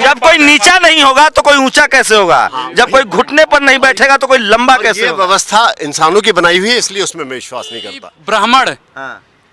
जब कोई नीचा नहीं होगा तो कोई ऊंचा कैसे होगा? जब कोई घुटने पर नहीं बैठेगा तो कोई लंबा कैसे होगा? व्यवस्था इंसानों की बनाई हुई है, इसलिए उसमें मैं विश्वास नहीं करता। ब्राह्मण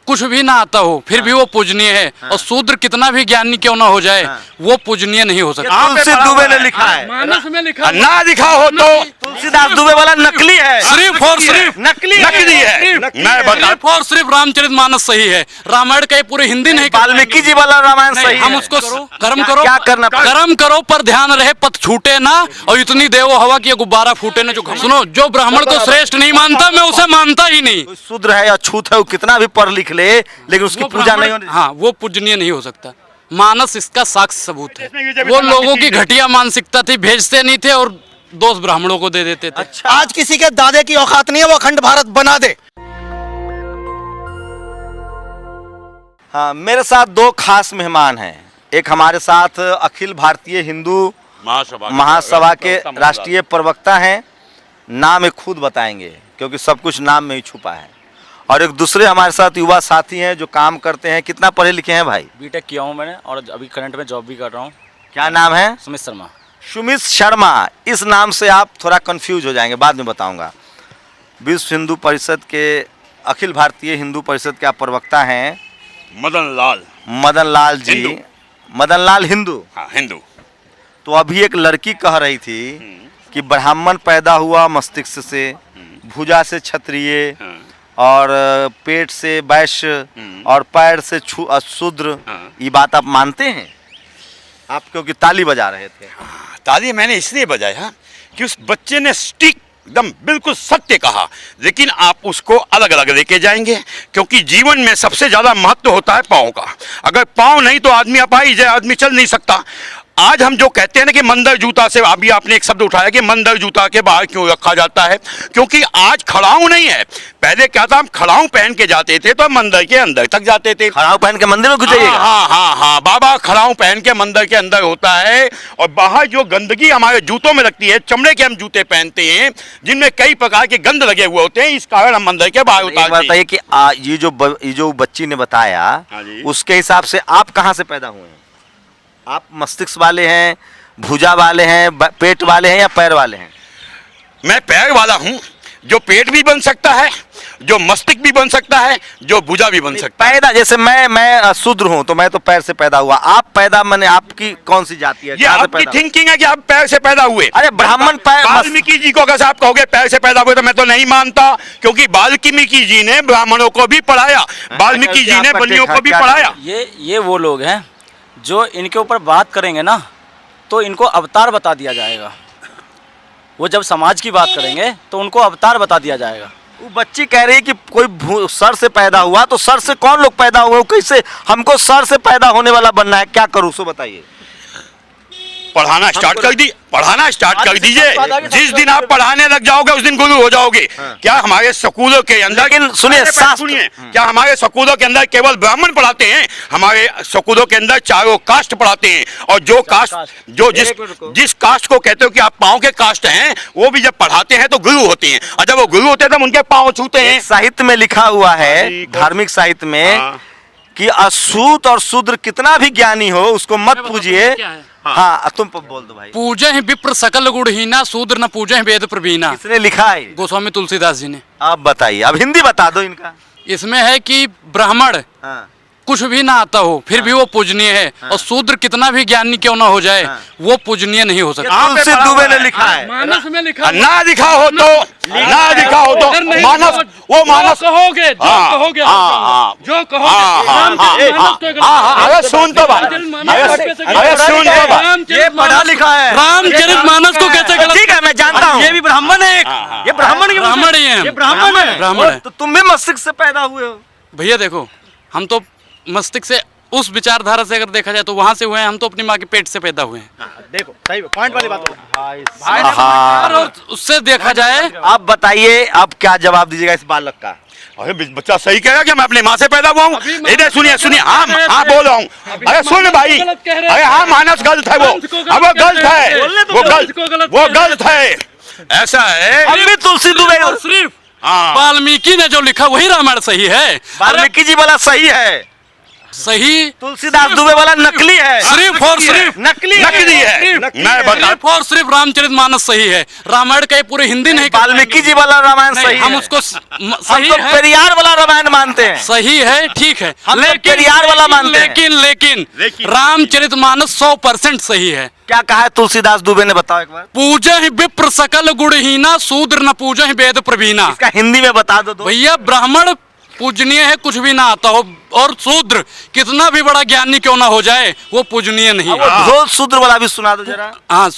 कुछ भी ना आता हो फिर भी वो पूजनीय है, और शूद्र कितना भी ज्ञानी क्यों ना हो जाए वो पूजनीय नहीं हो सकता। तुलसी दुबे ने लिखा है, मानस में लिखा ना लिखा हो तो तुलसीदास दुबे वाला नकली है, सिर्फ और सिर्फ नकली है। मैं बता सिर्फ और सिर्फ रामचरितमानस सही है, रामायण का ये पूरे हिंदी नहीं। वाल्मीकि जी वाला रामायण सही हम है। उसको कर्म करो, क्या करना कर्म करो पर ध्यान रहे पथ छूटे ना, और इतनी देवो हवा की गुब्बारा फूटे ना। जो सुनो, जो ब्राह्मण को श्रेष्ठ नहीं मानता मैं उसे मानता ही नहीं। कोई शूद्र है या छूत है, वो कितना भी पढ़ लिख ले लेकिन उसकी पूजा नहीं होनी। हाँ, वो पूजनीय नहीं हो सकता। मानस इसका साक्ष्य सबूत है। वो लोगों की घटिया मानसिकता थी, भेजते नहीं थे और दोष ब्राह्मणों को दे देते थे। अच्छा, आज किसी के दादे की औकात नहीं है वो अखंड भारत बना दे। हाँ, मेरे साथ दो खास मेहमान हैं। एक हमारे साथ अखिल भारतीय हिंदू महासभा के राष्ट्रीय प्रवक्ता हैं, नाम एक खुद बताएंगे क्योंकि सब कुछ नाम में ही छुपा है। और एक दूसरे हमारे साथ युवा साथी हैं जो काम करते हैं। कितना पढ़े लिखे हैं भाई? बीटेक किया हूँ मैंने और अभी करंट में जॉब भी कर रहा हूँ। क्या नाम है? सुमित शर्मा। सुमित शर्मा। इस नाम से आप थोड़ा कंफ्यूज हो जाएंगे, बाद में बताऊंगा। विश्व हिंदू परिषद के, अखिल भारतीय हिंदू परिषद के आप प्रवक्ता हैं। मदन लाल जी, मदन लाल हिंदू। हाँ, हिंदू। तो अभी एक लड़की कह रही थी कि ब्राह्मण पैदा हुआ मस्तिष्क से, भुजा से क्षत्रिय, और पेट से वैश्य, और पैर से शूद्र। ये बात आप मानते हैं? आप क्योंकि ताली बजा रहे थे। ताली मैंने इसलिए बजाया कि उस बच्चे ने स्टिक एकदम बिल्कुल सत्य कहा, लेकिन आप उसको अलग अलग लेके जाएंगे, क्योंकि जीवन में सबसे ज्यादा महत्व होता है पाँव का। अगर पाँव नहीं तो आदमी अपाहिज है, आदमी चल नहीं सकता। आज हम जो कहते हैं ना कि मंदिर जूता से, अभी आपने एक शब्द उठाया कि मंदिर जूता के बाहर क्यों रखा जाता है, क्योंकि आज खड़ाऊ नहीं है। पहले क्या था, हम खड़ाऊ पहन के जाते थे तो मंदिर के अंदर तक जाते थे। खड़ाऊ पहन के मंदिर में घुस जाइएगा? हाँ, बाबा खड़ाऊ पहन के मंदिर के अंदर होता है। और बाहर जो गंदगी हमारे जूतों में लगती है, चमड़े के हम जूते पहनते हैं जिनमें कई प्रकार के गंद लगे हुए होते हैं, इस कारण हम मंदिर के बाहर उतारते हैं। बताइए कि ये जो बच्ची ने बताया, उसके हिसाब से आप कहाँ से पैदा हुए हैं? आप मस्तिष्क वाले हैं, भुजा वाले हैं, पेट वाले हैं या पैर वाले हैं? मैं पैर वाला हूं, जो पेट भी बन सकता है, जो मस्तिष्क भी बन सकता है, जो भुजा भी बन सकता है। पैदा जैसे मैं शूद्र हूं तो मैं तो पैर से पैदा हुआ। आप पैदा माने आपकी कौन सी जाति है? ये आपकी थिंकिंग है कि आप पैर से पैदा हुए। अरे ब्राह्मण पैर, वाल्मीकि जी को अगर आप कहोगे पैर से पैदा हुए तो मैं तो नहीं मानता, क्योंकि वाल्मीकि जी ने ब्राह्मणों को भी पढ़ाया, वाल्मीकि जी ने बलियों को भी पढ़ाया। ये वो लोग हैं जो इनके ऊपर बात करेंगे ना तो इनको अवतार बता दिया जाएगा। वो जब समाज की बात करेंगे तो उनको अवतार बता दिया जाएगा। वो बच्ची कह रही है कि कोई सर से पैदा हुआ, तो सर से कौन लोग पैदा हुए? कैसे हमको सर से पैदा होने वाला बनना है? क्या करूं सो बताइए। पढ़ाना स्टार्ट कर दीजिए। जिस दिन आप पढ़ाने लग जाओगे उस दिन गुरु हो जाओगे। क्या हमारे स्कूलों के अंदर, लेकिन सुनिए, क्या हमारे स्कूलों के अंदर केवल ब्राह्मण पढ़ाते हैं? हमारे स्कूलों के अंदर चारों कास्ट पढ़ाते हैं, और जो कास्ट जिस कास्ट को कहते हो कि आप पाँव के कास्ट हैं, वो भी जब पढ़ाते हैं तो गुरु होते हैं, और जब वो गुरु होते हैं तब उनके पाँव छूते हैं। साहित्य में लिखा हुआ है, धार्मिक साहित्य में, कि अछूत और शूद्र कितना भी ज्ञानी हो उसको मत पूजिए। हाँ, तुम बोल दो भाई। पूजे हैं विप्र सकल गुणहीना, शूद्र न पूजे हैं वेद प्रवीणा। किसने लिखा है? गोस्वामी तुलसीदास जी ने। आप बताइए, अब हिंदी बता दो इनका। इसमें है कि ब्राह्मण कुछ भी ना आता हो फिर भी वो पूजनीय है, और शूद्र कितना भी ज्ञानी क्यों ना हो जाए वो पूजनीय नहीं हो सकता। तुलसी दुबे ने लिखा है। मानस में लिखा, ना लिखा हो तो मानस, वो मानस कहोगे जो कहोगे। अरे सुन तो भाई, ये पढ़ा लिखा है। रामचरितमानस को कैसे गलत? ठीक है, मैं जानता हूँ। ये भी ब्राह्मण है, ये ब्राह्मण ही है, ब्राह्मण है। तो तुम भी मस्तिष्क से पैदा हुए हो भैया। देखो, हम तो मस्तिष्क से, उस विचारधारा से अगर देखा जाए तो वहां से हुए हैं। हम तो अपनी माँ के पेट से पैदा हुए हैं। देखो सही पॉइंट वाली बात और उससे देखा जाए। आप बताइए, आप क्या जवाब दीजिएगा इस बालक का? अरे बच्चा सही कह रहा है कि मैं अपनी माँ से पैदा हुआ हूँ। इधर सुनिए, हाँ बोल रहा हूँ। अरे सुन भाई, अरे हाँ, मानस गलत है, वो गलत है, ऐसा है। अभी तुलसी दुबे सिर्फ वाल्मीकि ने जो लिखा वही रामायण सही है। वाल्मीकि जी वाला सही है। सही तुलसीदास दुबे वाला नकली है, सिर्फ और सिर्फ नकली है। मैं बता सिर्फ और सिर्फ रामचरितमानस सही है। रामायण का ये पूरी हिंदी नहीं वाल्मीकि जी वाला रामायण नहीं, सही हम है। उसको हम सही तो है, पेरियार वाला रामायण मानते हैं। सही है, ठीक है, हम तो पेरियार वाला मानते हैं। लेकिन रामचरितमानस 100% सही है। क्या कहा है तुलसीदास दुबे ने, बताओ एक बार। पूजा ही विप्र सकल गुणहीना, शूद्र न पूजा ही वेद प्रवीणा। इसका हिंदी में बता दो तो। भैया ब्राह्मण पूजनीय है, कुछ भी ना आता हो, और शूद्र कितना भी बड़ा ज्ञानी क्यों ना हो जाए वो पूजनीय नहीं वो है। ढोल शूद्र वाला भी सुना दो जरा। हाँ,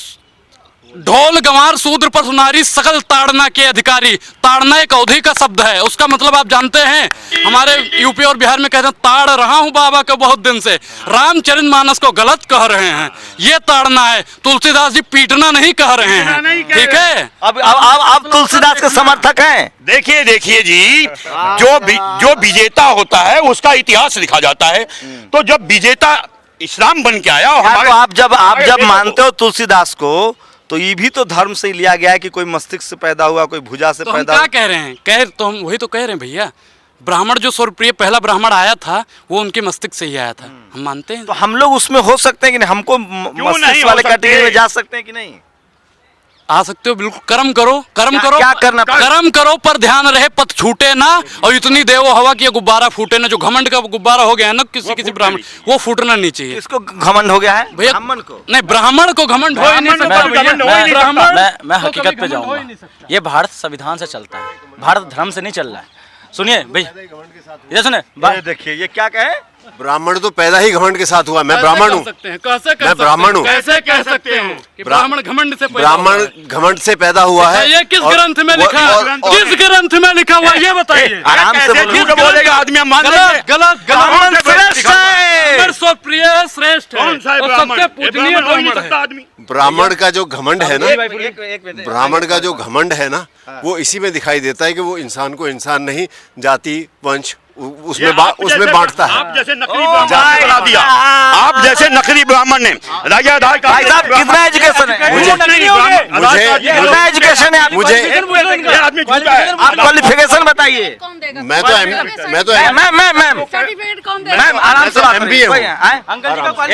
ढोल गंवार शूद्र पर सुनारी सकल ताड़ना के अधिकारी। ताड़ना एक अवधि का शब्द है, उसका मतलब आप जानते हैं। हमारे यूपी और बिहार में कहते हैं ताड़ रहा हूं बाबा का बहुत दिन से। रामचरितमानस को गलत कह रहे हैं, ये ताड़ना है। तुलसीदास जी पीटना नहीं कह रहे हैं, ठीक है। अब तुलसीदास के समर्थक हैं। देखिए जी, जो विजेता होता है उसका इतिहास लिखा जाता है। तो जब विजेता इस्लाम बन के आया और तो हमारे आप जब मानते हो तुलसीदास को, तो ये भी तो धर्म से ही लिया गया है कि कोई मस्तिष्क से पैदा हुआ, कोई भुजा से तो हम पैदा क्या हुआ। कह रहे हैं, तो हम वही तो कह रहे हैं भैया। ब्राह्मण जो स्वरूप्रिय पहला ब्राह्मण आया था वो उनके मस्तिष्क से ही आया था, हम मानते हैं। तो हम लोग उसमें हो सकते हैं कि नहीं, हमको मस्तिष्क वाले कैटेगरी में जा सकते हैं कि नहीं? आ सकते हो, बिल्कुल। कर्म करो, कर्म करो, क्या करना पड़ेगा? कर्म करो, पर ध्यान रहे पथ छूटे ना, और इतनी देवो हवा की गुब्बारा फूटे ना। जो घमंड का गुब्बारा हो गया है ना किसी ब्राह्मण, वो फूटना नहीं चाहिए। इसको घमंड हो गया है भैया, ब्राह्मण को। नहीं, ब्राह्मण को घमंड हो ही नहीं सकता भैया। मैं हकीकत पे जाऊंगा। ये भारत संविधान से चलता है, भारत धर्म से नहीं चल रहा है। सुनिए भैया, इधर सुने। ये देखिए ये क्या कहे, ब्राह्मण तो पैदा ही घमंड के साथ हुआ। मैं ब्राह्मण हूँ, मैं ब्राह्मण हूँ। कैसे कह सकते हैं कि ब्राह्मण घमंड से पैदा ब्राह्मण घमंड से पैदा हुआ है। ये किस ग्रंथ में लिखा है? किस ग्रंथ में लिखा हुआ ये बताइए। आराम से कैसे झूठ बोलेगा आदमी, हम मान लेंगे। गलत ब्राह्मण श्रेष्ठ है। स्वप्रिय श्रेष्ठ है, कौन सा है और ब्राह्मण? सबसे पूजनीय ब्राह्मण है। आदमी ब्राह्मण का जो घमंड है ना, एक ब्राह्मण का जो घमंड है ना, वो इसी में दिखाई देता है कि वो इंसान को इंसान नहीं, जाति वंश उसमें बांटता है। आप जैसे नकली ब्राह्मण बना दिया, आप जैसे नकली ब्राह्मण ने राजा आधार भाई साहब कितना एजुकेशन है, कितना एजुकेशन है आप? आदमी झूठा है। आप क्वालिफिकेशन बताइए। मैं तो मैम सर्टिफिकेट कौन देगा? मैम आराम से बात MBA हूँ।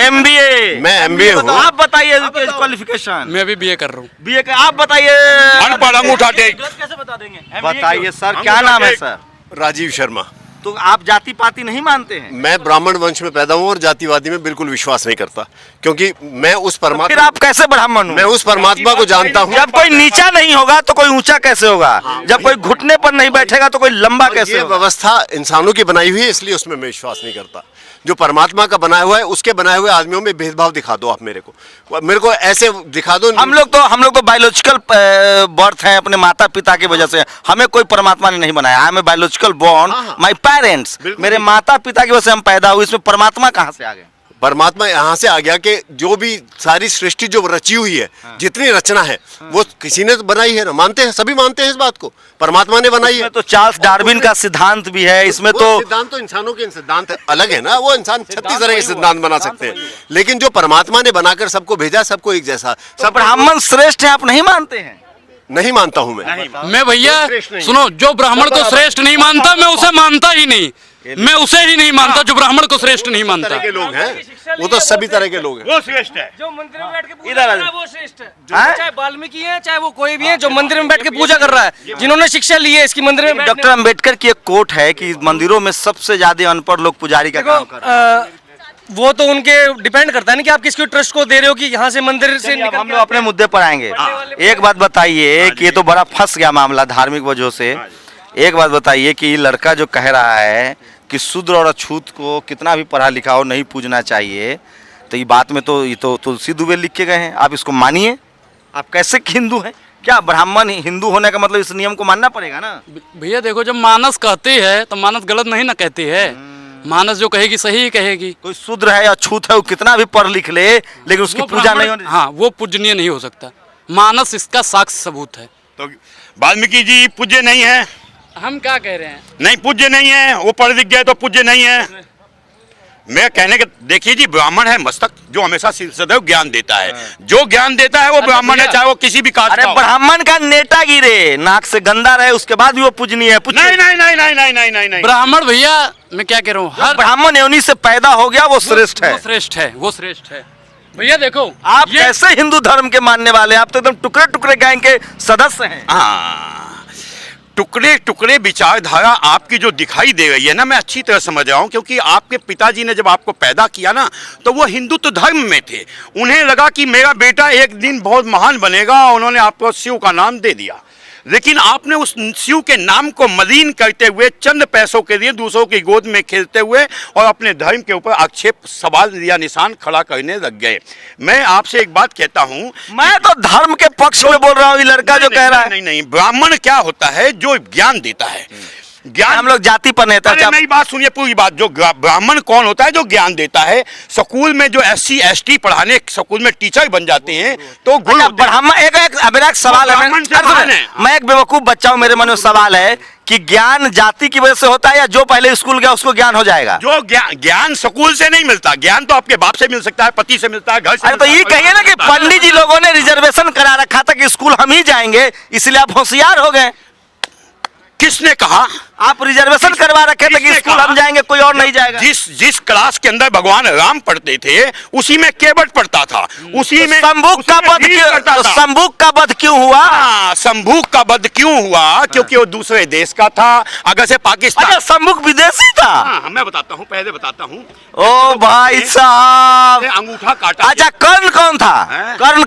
MBA। मैं MBA तो हूँ। आप बताइए क्वालिफिकेशन। मैं भी बीए कर रहा हूँ। बीए का आप बताइए। अनपढ़ अंगूठा टेक। कैसे बता देंगे? बताइए सर, क्या नाम है सर? राजीव शर्मा। तो आप जाति पाति नहीं मानते हैं? मैं ब्राह्मण वंश में पैदा हूँ और जातिवादी में बिल्कुल विश्वास नहीं करता, क्योंकि मैं उस फिर परमात्मा आप कैसे ब्राह्मण हो? मैं उस परमात्मा को जानता हूँ। जब कोई नीचा नहीं होगा तो कोई ऊंचा कैसे होगा? जब कोई घुटने पर नहीं बैठेगा तो कोई लंबा कैसे ये होगा? व्यवस्था इंसानों की बनाई हुई है, इसलिए उसमें मैं विश्वास नहीं करता। जो परमात्मा का बनाया हुआ है उसके बनाए हुए आदमियों में भेदभाव दिखा दो आप मेरे को ऐसे दिखा दो। हम लोग तो बायोलॉजिकल बर्थ हैं अपने माता पिता की वजह से। हमें कोई परमात्मा ने नहीं बनाया। I am biological born, my parents, मेरे माता पिता की वजह से हम पैदा हुए। इसमें परमात्मा कहाँ से आ गए? परमात्मा यहाँ से आ गया कि जो भी सारी सृष्टि जो रची हुई है, जितनी रचना है वो किसी ने तो बनाई है ना, मानते हैं, सभी मानते हैं इस बात को, परमात्मा ने बनाई है। इसमें तो चार्ल्स डार्विन का सिद्धांत भी है। इसमें तो सिद्धांत तो इंसानों के सिद्धांत अलग है ना, वो इंसान 36 तरह के सिद्धांत बना सकते हैं, लेकिन जो परमात्मा ने बनाकर सबको भेजा, सबको एक जैसा, सब ब्राह्मण श्रेष्ठ हैं, आप नहीं मानते हैं? नहीं मानता हूं मैं भैया श्रेष्ठ नहीं। सुनो, जो ब्राह्मण को श्रेष्ठ नहीं मानता मैं उसे मानता ही नहीं। मैं उसे ही नहीं मानता जो ब्राह्मण को श्रेष्ठ नहीं मानता। तरह के लोग हैं, वो तो सभी तरह के लोग हैं। वो श्रेष्ठ है। जो मंदिर में बैठ के पूजा इधर कर आ रहा है जाओ। वो श्रेष्ठ है। हैं? चाहे वाल्मीकि है चाहे वो कोई भी है, जो मंदिर में बैठ के पूजा कर रहा है, जिन्होंने शिक्षा ली है इसकी मंदिर में बैठने- डॉक्टर अंबेडकर की एक कोट है कि मंदिरों में सबसे ज्यादा अनपढ़ लोग पुजारी का काम कर रहे हैं। वो तो उनके डिपेंड करता है ना कि आप किसको ट्रस्ट को दे रहे हो कि यहाँ से मंदिर से अब निकल हम के लोग अपने मुद्दे पर आएंगे। एक बात बताइए कि ये तो बड़ा फंस गया मामला धार्मिक वजह से। एक बात बताइए कि लड़का जो कह रहा है कि शूद्र और अछूत को कितना भी पढ़ा लिखा हो नहीं पूजना चाहिए, तो ये बात में तो ये तो तुलसी दुबे लिख के गए हैं। आप इसको मानिए। आप कैसे हिंदू हैं? क्या ब्राह्मण हिंदू होने का मतलब इस नियम को मानना पड़ेगा ना? भैया देखो, जब मानस कहती है तो मानस गलत नहीं ना कहती है। मानस जो कहेगी सही ही कहेगी। कोई शूद्र है या अछूत है, वो कितना भी पढ़ लिख ले, लेकिन उसकी वो पूजा ब्राह्मण- नहीं होनी। हाँ, वो पूजनीय नहीं हो सकता। मानस इसका साक्ष्य सबूत है। तो वाल्मीकि जी पूज्य नहीं है? हम क्या कह रहे हैं? नहीं पूज्य नहीं है, वो पढ़ लिख गए तो पूज्य नहीं है। मैं कहने के देखिए जी, ब्राह्मण है मस्तक जो हमेशा सदैव ज्ञान देता है। जो ज्ञान देता है वो ब्राह्मण है, चाहे वो किसी भी कास्ट अरे का हो। ब्राह्मण का नेटा गिरे, नाक से गंदा रहे, उसके बाद भी वो पूजनीय है। नहीं नहीं नहीं नहीं नहीं नहीं नहीं नहीं। ब्राह्मण भैया मैं क्या कह रहा हूँ, हर ब्राह्मण योनि से पैदा हो गया वो श्रेष्ठ है। वो श्रेष्ठ है, वो श्रेष्ठ है भैया। देखो आप ये कैसे हिंदू धर्म के मानने वाले हैं? आप तो एकदम टुकड़े टुकड़े गैंग के सदस्य हैं। हाँ, टुकड़े टुकड़े विचारधारा आपकी जो दिखाई दे रही है ना, मैं अच्छी तरह समझ रहा हूँ, क्योंकि आपके पिताजी ने जब आपको पैदा किया ना तो वो हिंदुत्व धर्म में थे। उन्हें लगा कि मेरा बेटा एक दिन बहुत महान बनेगा, उन्होंने आपको शिव का नाम दे दिया। लेकिन आपने उस शिव के नाम को मलिन करते हुए चंद पैसों के लिए दूसरों की गोद में खेलते हुए और अपने धर्म के ऊपर आक्षेप, सवाल या निशान खड़ा करने लग गए। मैं आपसे एक बात कहता हूँ, मैं तो धर्म के पक्ष में बोल रहा हूँ। ये लड़का जो कह रहा है, नहीं नहीं, ब्राह्मण क्या होता है? जो ज्ञान देता है। ज्ञान, हम लोग जाति पर नेता। अरे मेरी बात सुनिए, पूरी बात। जो ब्राह्मण कौन होता है? जो ज्ञान देता है। स्कूल में जो SC ST पढ़ाने स्कूल में टीचर बन जाते हैं तो गुण होते हैं। ब्राह्मण मेरा एक सवाल है। ब्राह्मण से महान है। मैं एक बेवकूफ बच्चा हूँ, मेरे मन में सवाल है कि ज्ञान जाति की वजह से होता है या जो पहले स्कूल गया उसको ज्ञान हो जाएगा? जो ज्ञान स्कूल से नहीं मिलता। ज्ञान तो आपके बाप से मिल सकता है, पति से मिलता है, घर से। अरे तो ये कहिए ना कि पंडित जी लोगों ने रिजर्वेशन करा रखा था कि स्कूल हम ही जाएंगे, इसलिए आप होशियार हो गए। किसने कहा? आप रिजर्वेशन करवा रखे थे कि स्कूल हम जाएंगे, कोई और नहीं जाएगा। जिस क्लास के अंदर भगवान राम पढ़ते थे उसी में केवट पढ़ता था, उसी में शंभुक का वध क्यों, शंभुक का वध क्यों हुआ? हाँ, शंभुक का वध क्यों हुआ? क्योंकि वो दूसरे देश का था। अगर से पाकिस्तान। अच्छा, शंभुक विदेशी था? हाँ, मैं बताता हूँ, पहले बताता हूँ। ओ भाई साहब, अंगूठा काटा। अच्छा, कर्ण कौन था? कर्ण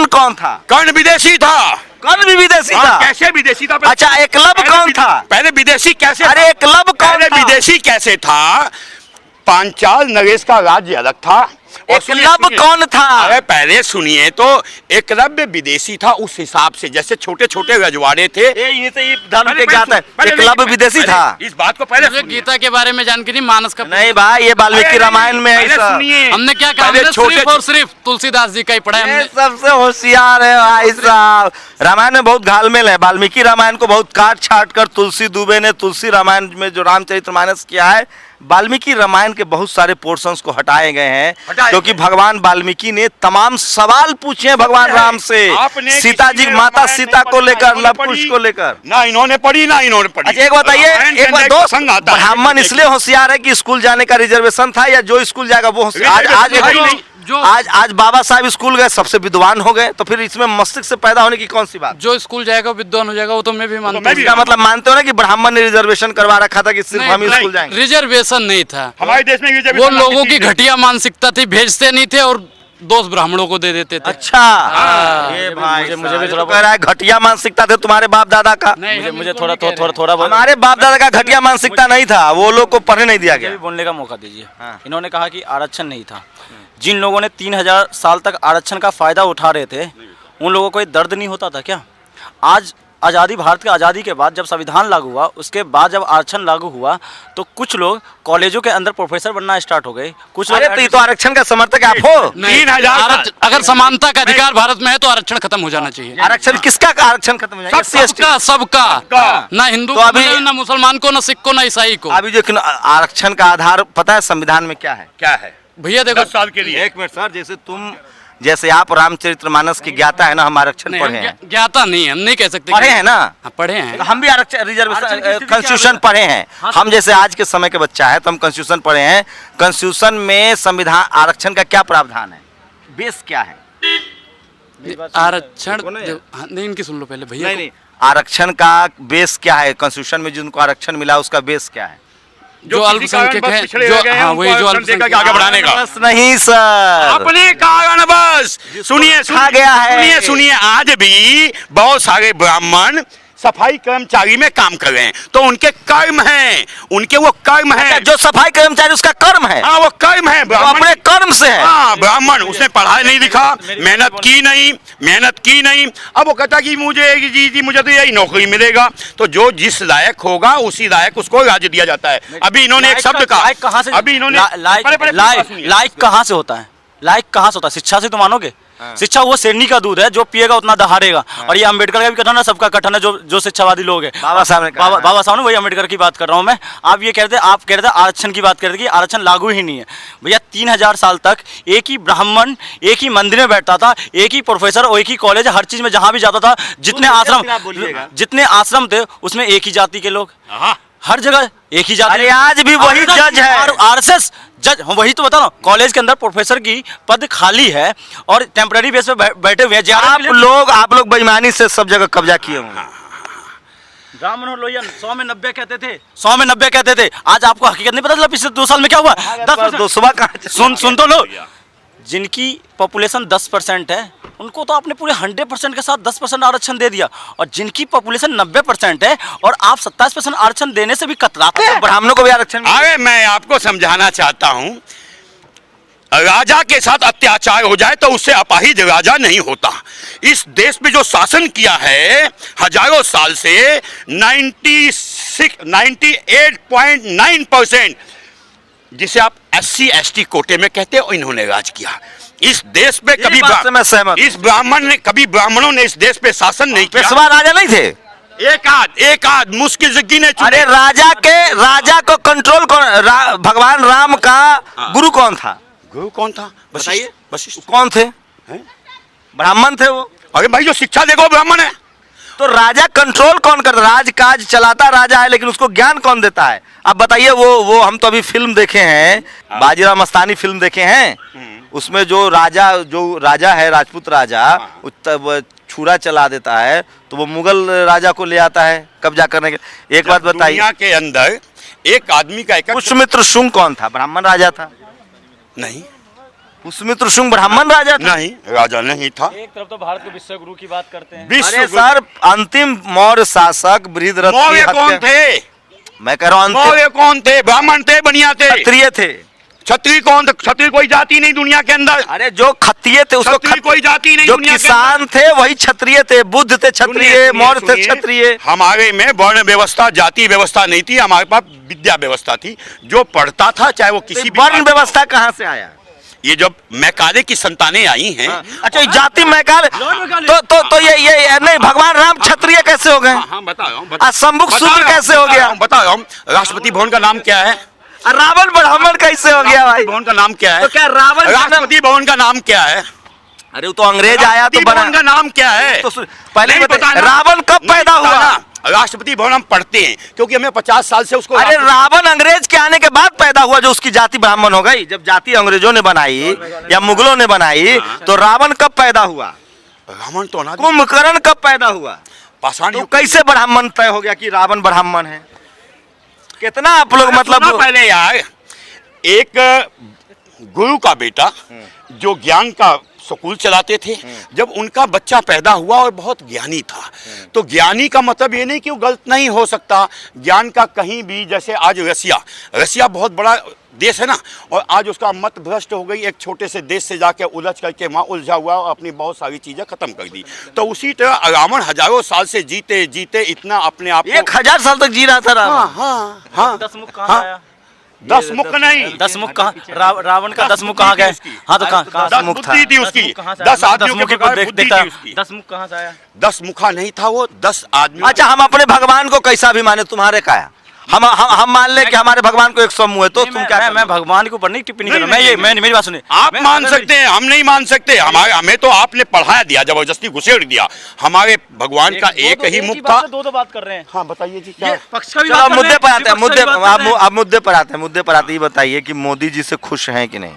कौन था? कर्ण विदेशी था। कर्ण भी विदेशी था? कैसे विदेशी था? अच्छा, एकलव्य कौन था? पहले विदेशी कैसे? अरे एकलव्य कौन था? विदेशी कैसे था? पांचाल नरेश का राज्य अलग था। एकलव्य कौन था? अरे पहले सुनिए तो, एकलव्य विदेशी था उस हिसाब से, जैसे छोटे छोटे रजवाड़े थे। ये धर्म के ज्ञाता है। एकलव्य विदेशी था। इस बात को पहले मुझे गीता के बारे में जानकारी मानस का नहीं भाई, ये वाल्मीकि रामायण में है। हमने क्या कहा? हमने सिर्फ और सिर्फ तुलसीदास जी का ही पढ़ा है हमने। सबसे होशियार है भाई साहब। रामायण में बहुत घालमेल है। वाल्मीकि रामायण को बहुत काट छाट कर तुलसी दुबे ने तुलसी रामायण में जो रामचरितमानस किया है, वाल्मीकि रामायण के बहुत सारे पोर्शंस को हटाए गए हैं, क्योंकि भगवान वाल्मीकि ने तमाम सवाल पूछे हैं भगवान राम से, सीता जी, माता सीता को लेकर, लव कुश को लेकर। ना इन्होंने पढ़ी ना इन्होंने पढ़ी। अच्छा, एक बताइए, एक बात दोस्त, ब्राह्मण इसलिए होशियार है कि स्कूल जाने का रिजर्वेशन था, या जो स्कूल जाएगा वो होशियार? आज बाबा साहब स्कूल गए, सबसे विद्वान हो गए, तो फिर इसमें मस्तिष्क से पैदा होने की कौन सी बात? जो स्कूल जाएगा विद्वान हो जाएगा, वो तो मैं भी मानता हूँ। इसका मतलब मानते हो ना कि ब्राह्मण ने रिजर्वेशन करवा रखा था कि सिर्फ हम ही स्कूल जाएंगे? रिजर्वेशन नहीं था हमारे देश में। वो लोगों की घटिया मानसिकता थी, भेजते नहीं थे और दोस्त ब्राह्मणों को दे देते थे। अच्छा, ये भाई मुझे भी थोड़ा कह रहा है घटिया मानसिकता थे तुम्हारे बाप दादा का। मुझे थोड़ा हमारे बाप दादा का घटिया मानसिकता नहीं था, वो लोग को पढ़ने नहीं दिया गया। बोलने का मौका दीजिए। इन्होंने कहा कि आरक्षण नहीं था। जिन लोगों ने 3000 साल तक आरक्षण का फायदा उठा रहे थे, उन लोगों को दर्द नहीं होता था क्या? आज आज़ादी, भारत के आज़ादी के बाद जब संविधान लागू हुआ, उसके बाद जब आरक्षण लागू हुआ तो कुछ लोग कॉलेजों के अंदर प्रोफेसर बनना स्टार्ट हो गए। कुछ लोग अरे तो आरक्षण का समर्थक आप हो? 3000 अगर समानता का अधिकार भारत में है तो आरक्षण खत्म हो जाना चाहिए। आरक्षण किसका आरक्षण खत्म हो जाएगा? सबका, ना हिंदू तो अभी ना मुसलमान को, ना सिख को, ना ईसाई को। अभी जो आरक्षण का आधार पता है संविधान में क्या है? क्या है भैया? देखो 10 साल के लिए। एक मिनट सर, जैसे आप रामचरितमानस की ज्ञाता है ना, हम आरक्षण पढ़े हैं। ज्ञाता नहीं, हम नहीं कह सकते। पढ़े हैं ना? पढ़े हैं। हम भी आरक्षण, रिजर्वेशन, कॉन्स्टिट्यूशन पढ़े हैं। हम जैसे आज के समय के बच्चा है तो हम कॉन्स्टिट्यूशन पढ़े हैं। कॉन्स्टिट्यूशन में संविधान, आरक्षण का क्या प्रावधान है? बेस क्या है? आरक्षण नहीं, इनकी सुन लो पहले भैया। नहीं, आरक्षण का बेस क्या है? कॉन्स्टिट्यूशन में जिनको आरक्षण मिला उसका बेस क्या है? जो अल्पसंख्यक है, जो वही जो अल्पसंख्यक आगे बढ़ाने का। बस नहीं सर, अपने कारण बस। सुनिए गया है। सुनिए, आज भी बहुत सारे ब्राह्मण सफाई कर्मचारी में काम कर रहे हैं, तो उनके कर्म हैं, उनके वो कर्म हैं। जो सफाई कर्मचारी उसका कर्म है। हाँ, वो कर्म है, अपने कर्म से है। हाँ, ब्राह्मण, उसने पढ़ा नहीं लिखा, मेहनत की नहीं। अब वो कहता कि मुझे तो यही नौकरी मिलेगा। तो जो जिस लायक होगा उसी लायक उसको राज्य दिया जाता है। अभी इन्होंने एक शब्द कहा, कहाँ से? अभी इन्होंने लायक कहाँ से होता है? लायक कहाँ से होता है? शिक्षा से तो मानोगे? शिक्षा वो शेरनी का दूध है, जो पिएगा उतना दहाड़ेगा। और ये अम्बेडकर का भी कथन है, सबका कथन है, जो शिक्षावादी लोग हैं। बाबा साहब ने कहा है। बाबा साहब ने, वही अम्बेडकर की बात कर रहा हूँ मैं। आप ये कहते हैं, आप कह रहे थे आरक्षण की बात कर रहे थे कि आरक्षण लागू ही नहीं है। भैया 3000 साल तक एक ही ब्राह्मण एक ही मंदिर में बैठता था, एक ही प्रोफेसर और एक ही कॉलेज, हर चीज में जहां भी जाता था, जितने आश्रम थे उसमें एक ही जाति के लोग, हर जगह एक ही जाति। अरे आज भी वही जज है। आरएसएस जज, वही तो बता रहा हूँ। कॉलेज के अंदर प्रोफेसर की पद खाली है और टेम्पररी बेस पे बैठे हुए हैं। आप लोग बेईमानी से सब जगह कब्जा किए होंगे। राम मनोहर लोहिया 100 में 90 कहते थे, 100 में 90 कहते थे। आज आपको हकीकत नहीं पता चला पिछले 2 साल में क्या हुआ? 10%। सुन तो लो, जिनकी पॉपुलेशन 10% है उनको तो आपने पूरे 100% के साथ 10% आरक्षण दे दिया, और जिनकी पॉपुलेशन 90% है और आप 27% आरक्षण देने से भी कतराते हैं। ब्राह्मणों को भी आरक्षण। अरे मैं आपको समझाना चाहता हूं, राजा के साथ अत्याचार हो जाए तो उससे अपाहिज राजा नहीं होता। इस देश पे जो शासन किया है हजारों साल से, 98.9% जिसे आप SC ST कोटे में कहते हो, इन्होंने राज किया इस देश पे। कभी ब्राह्मणों ने इस देश पे शासन नहीं किया। पेशवा राजा नहीं थे? एक आध मुश्किल से गिने चुने। अरे राजा को कंट्रोल कौन? भगवान राम का गुरु कौन था? गुरु कौन था? बताइए। वशिष्ठ कौन थे? ब्राह्मण थे वो। अरे भाई जो शिक्षा देखो ब्राह्मण है। तो राजा कंट्रोल कौन करता? राजकाज चलाता राजा है, लेकिन उसको ज्ञान कौन देता है? अब बताइए। वो हम तो अभी फिल्म देखे हैं, बाजीराव मस्तानी फिल्म देखे हैं। उसमें जो राजा है, राजपूत राजा, छुरा चला देता है तो वो मुगल राजा को ले आता है कब्जा करने के। एक बात बताइए, दुनिया के अंदर एक आदमी का एक पुष्यमित्र शुंग कौन था? ब्राह्मण राजा था? नहीं। पुष्यमित्र शुंग ब्राह्मण राजा था? नहीं, राजा नहीं था। एक तरफ तो भारत के विश्व गुरु की बात करते हैं। अरे सर, अंतिम मौर्य शासक बृहद्रथ मौर्य कौन थे? मैं कह रहा हूँ मौर्य कौन थे? ब्राह्मण थे, बनिया थे, क्षत्रिय थे। क्षत्रिय कौन? क्षत्रिय कोई जाति नहीं दुनिया के अंदर। अरे जो क्षत्रिय थे उसको कोई जाति नहीं। जो किसान थे वही क्षत्रिय थे, बुद्ध थे क्षत्रिय, मौर्य थे क्षत्रिय। हमारे में वर्ण व्यवस्था, जाति व्यवस्था नहीं थी, हमारे पास विद्या व्यवस्था थी। जो पढ़ता था चाहे वो किसी भी। वर्ण व्यवस्था कहाँ से आया? ये जब मैकाले की संतानें आई हैं। अच्छा, जाति मैकाले तो ये नहीं, भगवान राम क्षत्रिय कैसे हो गए? हाँ, बता रहा हूँ। सम्मुख शूद्र कैसे हो गया? बता रहा हूँ। राष्ट्रपति भवन का नाम क्या है? रावण ब्राह्मण कैसे हो गया भाई? भवन का नाम क्या है? तो क्या रावण? राष्ट्रपति भवन का नाम क्या है? अरे वो तो अंग्रेज आया तो बना। भवन का नाम क्या है? तो पहले रावण कब पैदा हुआ? राष्ट्रपति भवन हम पढ़ते हैं क्योंकि हमें 50 साल से उसको। अरे रावण अंग्रेज के आने के बाद पैदा हुआ, जो उसकी जाति ब्राह्मण हो गई। जब जाति अंग्रेजों ने बनाई या मुगलों ने बनाई, तो रावण कब पैदा हुआ? रावण तो कुंभकर्ण कब पैदा हुआ? पाषाण तो कैसे ब्राह्मण तय हो गया कि रावण ब्राह्मण है? कितना आप लोग मतलब पहले यार, एक गुरु का बेटा जो ज्ञान का स्कूल चलाते थे, जब उनका बच्चा पैदा हुआ और बहुत ज्ञानी था, तो ज्ञानी का मतलब ये नहीं कि वो गलत नहीं हो सकता। ज्ञान का कहीं भी, जैसे आज रसिया बहुत बड़ा देश है ना, और आज उसका मत भ्रष्ट हो गई, एक छोटे से देश से जाके उलझ करके वहाँ उलझा हुआ और अपनी बहुत सारी चीजें खत्म कर दी। तो उसी तरह रावण हजारों साल से जीते जीते इतना अपने आप 1000 साल तक जी रहा था रावण। हाँ, 10 मुख कहाँ आया? 10 मुख नहीं, 10 मुख कहाँ? रावण का 10 मुख कहाँ गए? हाँ तो कहाँ? 10 बुद्धि थी उसकी, 10 आदमियों के पास बुद्धि थी उसकी। 10 मुख कहाँ से आया? 10 मुखा नहीं था वो, 10 आदमी। अच्छा, हम अपने भगवान को कैसा भी माने, तुम्हारे का है? हम मान ले कि हमारे भगवान को 100 मुंह है, तो तुम क्या? मैं भगवान के ऊपर नहीं टिप्पणी कर रहा हूं। मेरी बात सुनिए। आप मान सकते हैं, हम नहीं मान सकते। हमें तो आपने पढ़ाया दिया, जबरदस्ती घुसेड़ दिया। हमारे भगवान का एक ही मुख था। दो बात कर रहे हैं। हाँ बताइए जी, क्या पक्ष का भी चलो मुद्दे पर आते हैं। मुद्दे पर आते हैं। ये बताइए कि मोदी जी से खुश हैं कि नहीं?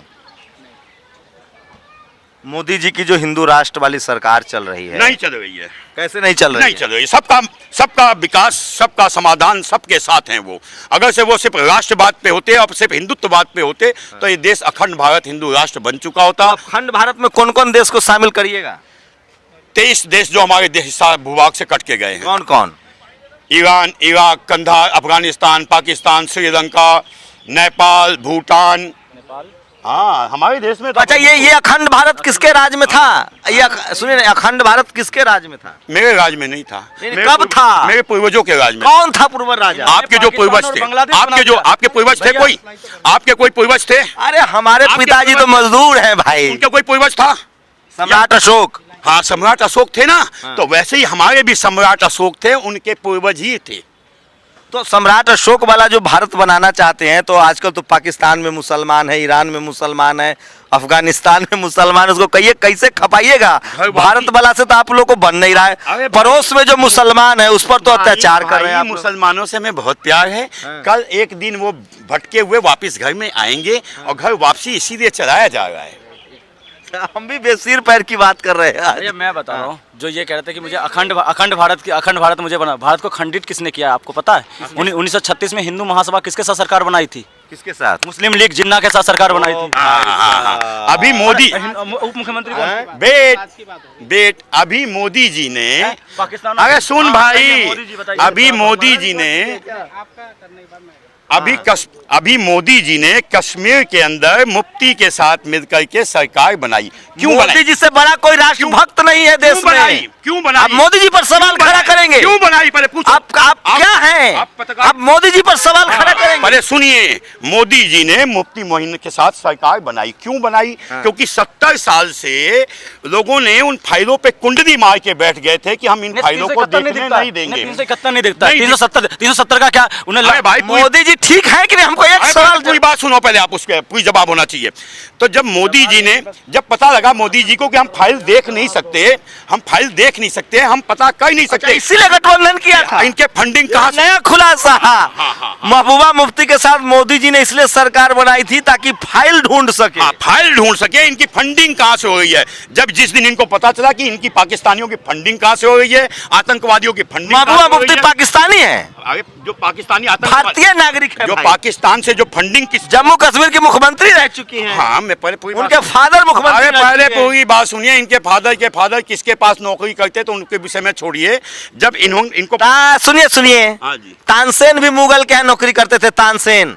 मोदी जी की जो हिंदू राष्ट्र वाली सरकार चल रही है, नहीं चल रही है। कैसे नहीं चल रही? नहीं चल रही। सबका विकास, सबका समाधान सबके साथ हैं वो। अगर से वो सिर्फ राष्ट्रवाद पे होते और सिर्फ हिंदुत्ववाद पे होते तो ये देश अखंड भारत हिंदू राष्ट्र बन चुका होता। अखंड भारत में कौन कौन देश को शामिल करिएगा? 23 देश जो हमारे देश भूभाग से कट के गए हैं। कौन कौन? ईरान, इराक, कंधार, अफगानिस्तान, पाकिस्तान, श्रीलंका, नेपाल, भूटान, हाँ, हमारे देश में तो अच्छा, ये अखंड भारत किसके राज में था? सुनिए, अखंड भारत किसके राज में था? मेरे राज में नहीं था। कब था? मेरे पूर्वजों के राज में। कौन था पूर्व राजा? आपके जो पूर्वज थे, आपके पूर्वज थे कोई? आपके कोई पूर्वज थे? अरे हमारे पिताजी तो मजदूर हैं भाई। उनका कोई पूर्वज था? सम्राट अशोक। हाँ, सम्राट अशोक थे ना। तो वैसे ही हमारे भी सम्राट अशोक थे, उनके पूर्वज ही थे। तो सम्राट अशोक वाला जो भारत बनाना चाहते हैं, तो आजकल तो पाकिस्तान में मुसलमान है, ईरान में मुसलमान है, अफगानिस्तान में मुसलमान है, उसको कहिए कैसे खपाइएगा? भारत वाला से तो आप लोग को बन नहीं रहा है। पड़ोस में जो मुसलमान है उस पर तो अत्याचार कर रहे हैं। मुसलमानों से हमें बहुत प्यार है। कल एक दिन वो भटके हुए वापस घर में आएंगे और घर वापसी इसीलिए चलाया जा रहा है। हम भी बेसिर पैर की बात कर रहे हैं। ये मैं बता रहा हूँ, जो ये कह रहे थे कि मुझे अखंड भारत मुझे बना, भारत को खंडित किसने किया आपको पता है? 1936 में हिंदू महासभा किसके साथ सरकार बनाई थी? किसके साथ? मुस्लिम लीग जिन्ना के साथ सरकार बनाई थी। अभी मोदी उप मुख्यमंत्री बेट अभी मोदी जी ने पाकिस्तान। अरे सुन भाई, अभी मोदी जी ने अभी मोदी जी ने कश्मीर के अंदर मुफ्ती के साथ मिलकर के सरकार बनाई। क्यों बनाई? मोदी जी से बड़ा कोई राष्ट्रभक्त नहीं है देश में। क्यों बनाई? आप मोदी जी पर सवाल खड़ा करेंगे? क्यों बनाई? पहले पूछो। आप क्या हैं? आप मोदी जी पर सवाल खड़ा करेंगे? पहले सुनिए, मोदी जी ने मुफ्ती मोइन के साथ सरकार बनाई। क्यों बनाई? क्योंकि 70 साल से लोगों ने उन फाइलों पे कुंडली मार के बैठ गए थे कि हम इन फाइलों को देखने नहीं देंगे। 371 नहीं दिखता। 370 का क्या? उन्हें भाई मोदी जी ठीक है कि नहीं? हमको एक सवाल, पूरी बात सुनो पहले, आप उसके पूरी जवाब होना चाहिए। तो जब मोदी जी ने, जब पता लगा मोदी जी को कि हम फाइल देख नहीं सकते, हम पता कर नहीं सकते, इसीलिए गठबंधन किया था। इनके फंडिंग कहाँ से? नया खुलासा। महबूबा मुफ्ती के साथ मोदी जी ने इसलिए सरकार बनाई थी ताकि फाइल ढूंढ सके। फाइल ढूंढ सके। इनकी फंडिंग कहाँ से हो रही है? जब जिस दिन इनको पता चला कि इनकी पाकिस्तानियों की फंडिंग कहाँ से हो रही है, आतंकवादियों की फंडिंग, महबूबा मुफ्ती पाकिस्तानी है? अरे जो पाकिस्तानी भारतीय नागरिक है, जो पाकिस्तान से जो फंडिंग किस जम्मू कश्मीर की मुख्यमंत्री रह चुकी हैं। हाँ, मैं पहले उनके फादर मुख्यमंत्री। पहले पूरी बात सुनिए। इनके फादर किसके पास नौकरी करते तो उनके विषय में छोड़िए। जब इनको सुनिए, हाँ जी, तानसेन भी मुगल के यहाँ नौकरी करते थे। तानसेन,